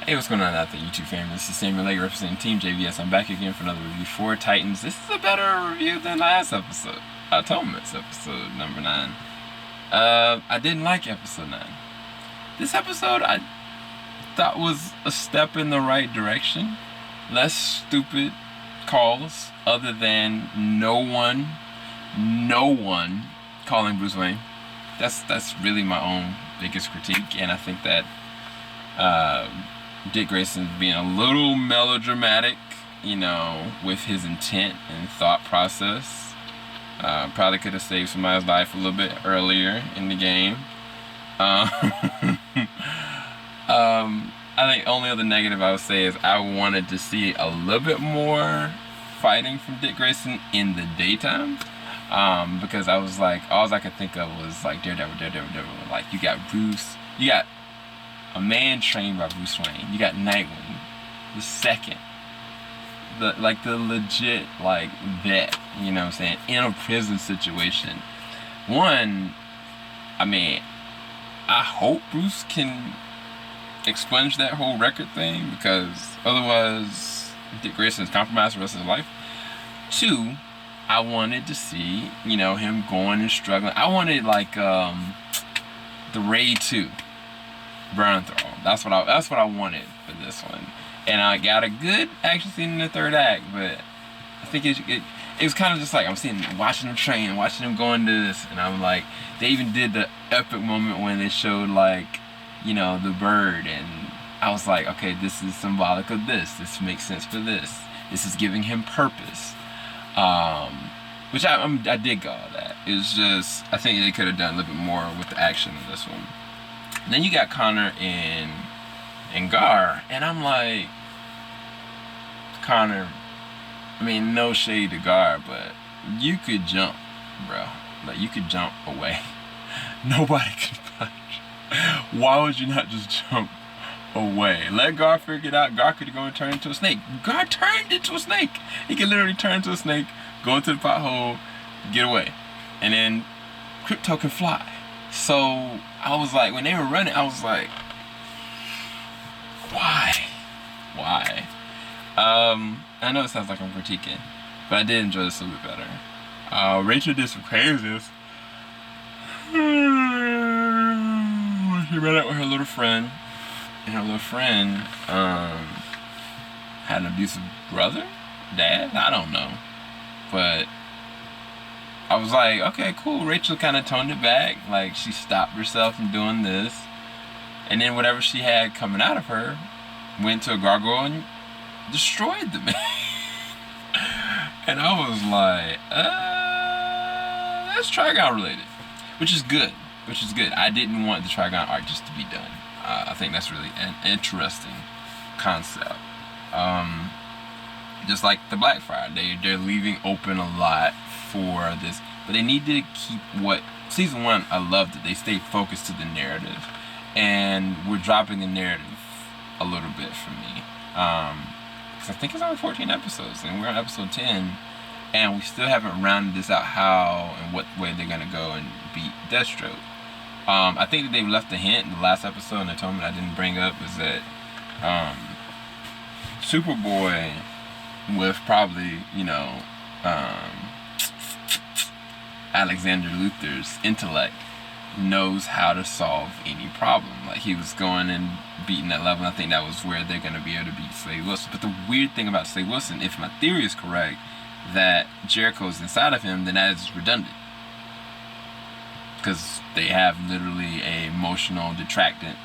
Hey, what's going on out there, YouTube family? This is Samuel Lake representing Team JVS. I'm back again for another review for Titans. This is a better review than last episode, Atonement's episode number 9. I didn't like episode 9. This episode I thought was a step in the right direction. Less stupid calls, other than no one calling Bruce Wayne. That's really my own biggest critique, and I think that Dick Grayson being a little melodramatic, you know, with his intent and thought process. Probably could have saved somebody's life a little bit earlier in the game. I think only other negative I would say is I wanted to see a little bit more fighting from Dick Grayson in the daytime. Because I was like, all I could think of was like Daredevil. Like, you got Bruce, you got a man trained by Bruce Wayne. You got Nightwing, the second, the legit vet. You know what I'm saying? In a prison situation. One, I mean, I hope Bruce can expunge that whole record thing, because otherwise Dick Grayson is compromised the rest of his life. Two, I wanted to see, you know, him going and struggling. I wanted the Raid 2. Burn Thrall. That's what I wanted for this one, and I got a good action scene in the third act. But I think it was kind of just like I'm watching him train, watching him going to this, and I'm like, they even did the epic moment when they showed, like, you know, the bird, and I was like, okay, this is symbolic of this. This makes sense for this. This is giving him purpose. Which I dig all that. It's just, I think they could have done a little bit more with the action in this one. And then you got Connor and Gar, and I'm like, Connor, I mean, no shade to Gar, but you could jump, bro. Like, you could jump away. Nobody can punch. Why would you not just jump away? Let Gar figure it out. Gar could go and turn into a snake. Gar turned into a snake. He could literally turn into a snake, go into the pothole, get away. And then Crypto can fly. So I was like, when they were running, I was like, why? I know it sounds like I'm critiquing, but I did enjoy this a little bit better. Rachel did some craziness. She ran out with her little friend, and her little friend had an abusive brother, dad, I don't know, but I was like, okay, cool. Rachel kind of toned it back. Like, she stopped herself from doing this. And then whatever she had coming out of her went to a gargoyle and destroyed the man. And I was like, that's Trigon related. Which is good. I didn't want the Trigon arc just to be done. I think that's really an interesting concept. Just like the Blackfire, they're leaving open a lot for this, but they need to keep what season 1. I loved it. They stayed focused to the narrative, and we're dropping the narrative a little bit for me, because I think it's only 14 episodes, and we're on episode 10, and we still haven't rounded this out how and what way they're gonna go and beat Deathstroke. I think that they left a hint in the last episode, and Atonement I didn't bring up, is that Superboy, with probably, you know, Alexander Luthor's intellect, knows how to solve any problem. Like, he was going and beating that level, and I think that was where they're going to be able to beat Slade Wilson. But the weird thing about Slade Wilson, if my theory is correct, that Jericho's inside of him, then that is redundant. Because they have literally a emotional detractant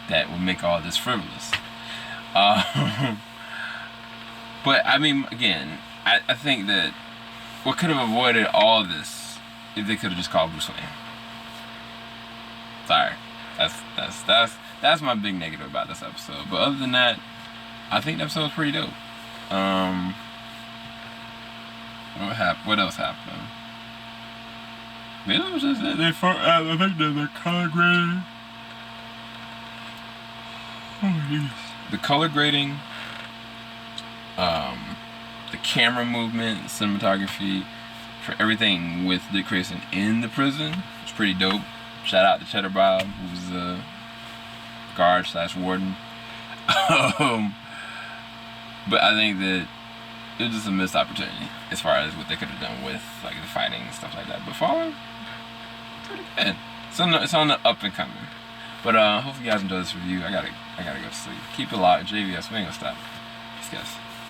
that will make all this frivolous. But, I mean, again, I think that what could have avoided all this if they could have just called Bruce Wayne. Sorry. That's my big negative about this episode. But other than that, I think the episode was pretty dope. What else happened? It was just that I think the color grading. Oh, geez. The color grading, the camera movement, cinematography, for everything with Dick Grayson in the prison, it's pretty dope. Shout out to Cheddar Bob, who's the guard / warden. um, but I think that it was just a missed opportunity as far as what they could have done with like the fighting and stuff like that. But Fallout, pretty good. It's on the up and coming. But hopefully you guys enjoy this review. I gotta go to sleep. Keep it locked, JVS. We ain't gonna stop. Peace, guys.